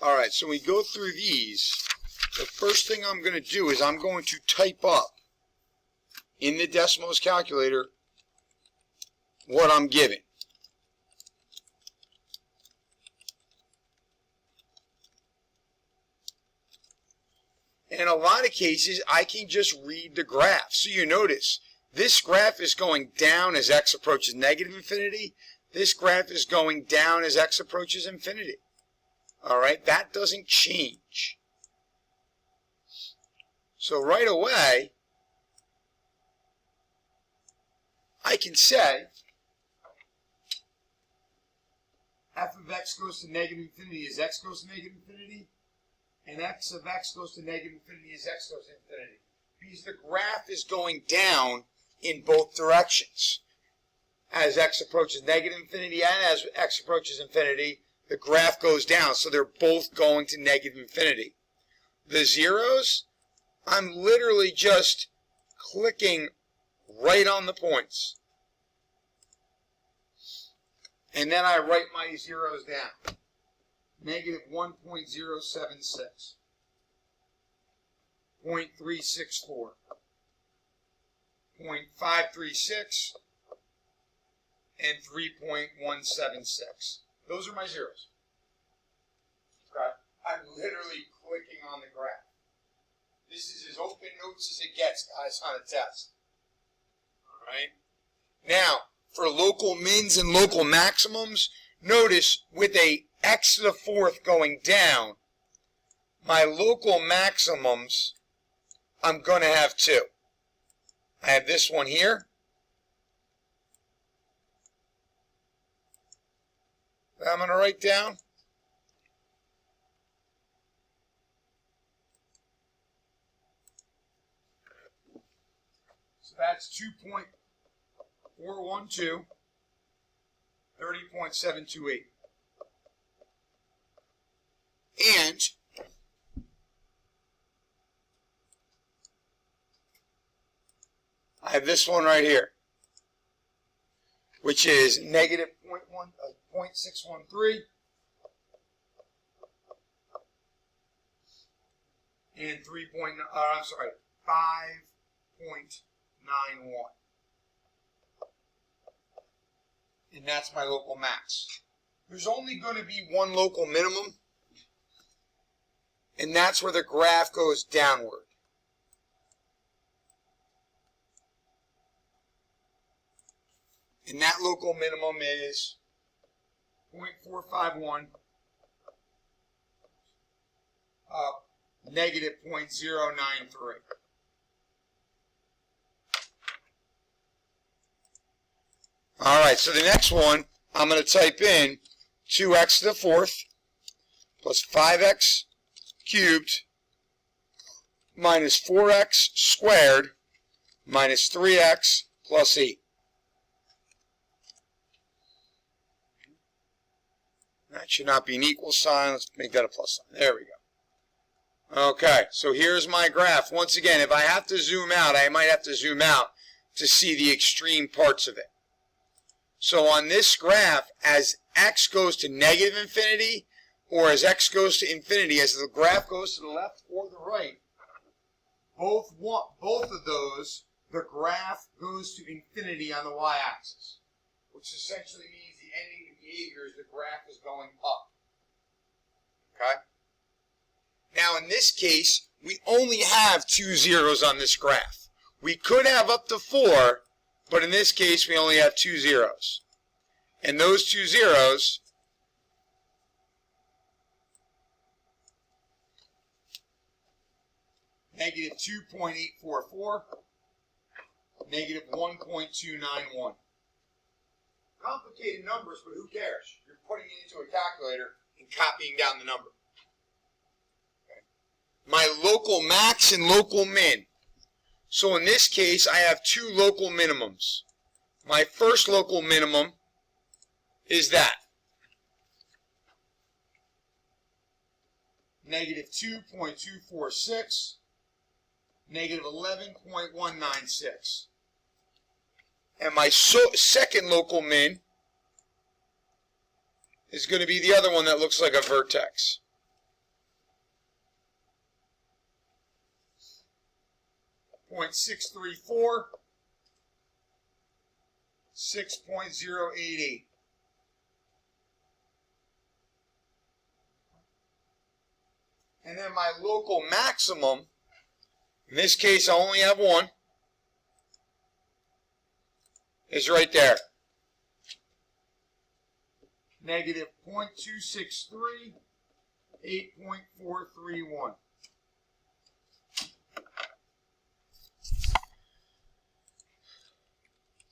All right, so we go through these. The first thing I'm going to do is I'm going to type up in the Desmos calculator what I'm given. In a lot of cases, I can just read the graph. So you notice, this graph is going down as x approaches negative infinity. This graph is going down as x approaches infinity. All right, that doesn't change. So right away, I can say f of x goes to negative infinity as x goes to negative infinity, and x of x goes to negative infinity as x goes to infinity. Because the graph is going down in both directions. As x approaches negative infinity and as x approaches infinity, the graph goes down. So they're both going to negative infinity. The zeros, I'm literally just clicking right on the points. And then I write my zeros down. Negative 1.076, 0.364, 0.536, and 3.176. Those are my zeros. Okay? I'm literally clicking on the graph. This is as open notes as it gets, guys, on a test. All right? Now, for local mins and local maximums, notice with a x to the fourth going down, my local maximums, I'm going to have two. I have this one here. That I'm going to write down. So that's 2.412, 30.728. And I have this one right here, which is negative 0.613 and 5.91. And that's my local max. There's only going to be one local minimum, and that's where the graph goes downward. And that local minimum is 0.451, negative 0.093. All right, so the next one, I'm going to type in 2x to the fourth plus 5x cubed minus 4x squared minus 3x plus 8. That should not be an equal sign. Let's make that a plus sign. There we go. Okay, so here's my graph. Once again, if I have to zoom out, I might have to zoom out to see the extreme parts of it. So on this graph, as x goes to negative infinity, or as x goes to infinity, as the graph goes to the left or the right, both of those, the graph goes to infinity on the y-axis, which essentially means the ending behavior is the graph is going up. Okay? Now in this case, we only have 2 zeros on this graph. We could have up to 4, but in this case we only have 2 zeros. And those 2 zeros negative 2.844, negative 1.291. Complicated numbers, but who cares? You're putting it into a calculator and copying down the number. Okay. My local max and local min. So in this case, I have 2 local minimums. My first local minimum is that. Negative 2.246, negative 11.196. And my second local min is going to be the other one that looks like a vertex. 0.634, 6.088. And then my local maximum, in this case I only have one, is right there. Negative 0.263, 8.431.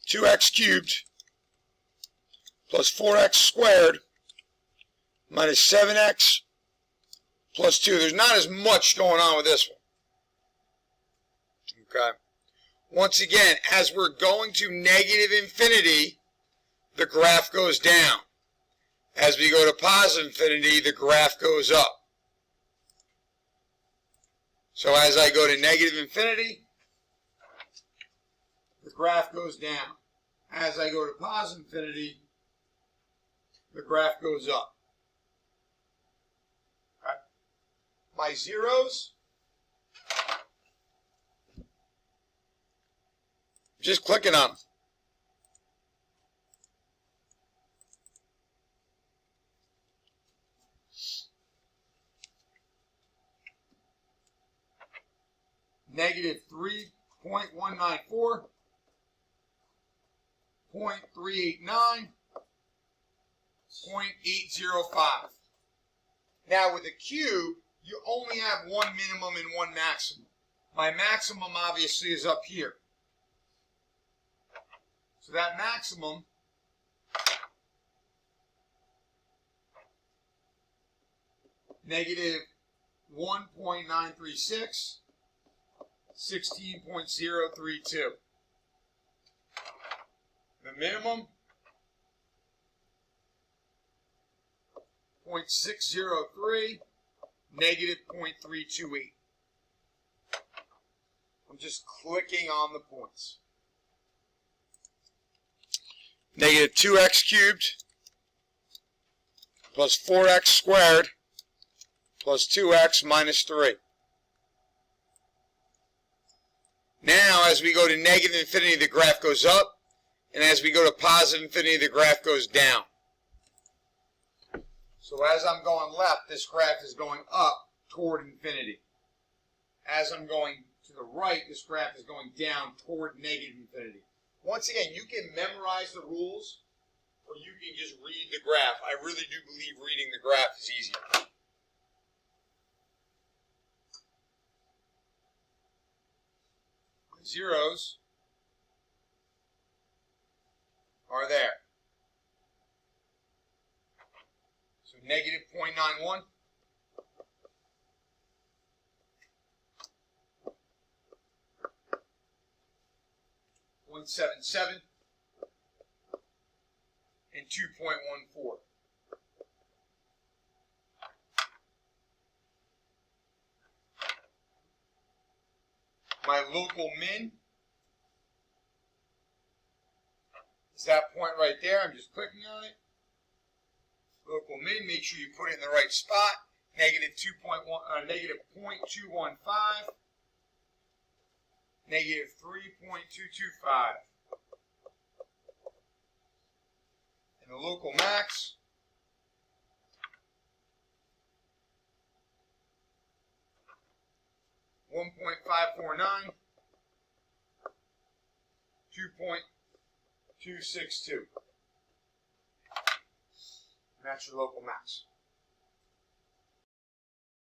Two x cubed plus 4x squared minus 7x plus 2. There's not as much going on with this one. Okay. Once again, as we're going to negative infinity, the graph goes down. As we go to positive infinity, the graph goes up. So as I go to negative infinity, the graph goes down. As I go to positive infinity, the graph goes up. Okay. My zeros, just clicking on them. Negative 3.194, 0.389, 0.805. Now with a cube, you only have one minimum and one maximum. My maximum obviously is up here. So that maximum negative 1.936, 16.032. The minimum 0.603, negative 0.328. I'm just clicking on the points. Negative 2x cubed plus 4x squared plus 2x minus 3. Now, as we go to negative infinity, the graph goes up. And as we go to positive infinity, the graph goes down. So as I'm going left, this graph is going up toward infinity. As I'm going to the right, this graph is going down toward negative infinity. Once again, you can memorize the rules, or you can just read the graph. I really do believe reading the graph is easier. My zeros are there. So negative 0.91. 0.77 and 2.14. My local min is that point right there. I'm just clicking on it. Local min, make sure you put it in the right spot. Negative 2.1, negative 0.215. Negative 3.225. And the local max, $1.549, 2.262. And that's your local max.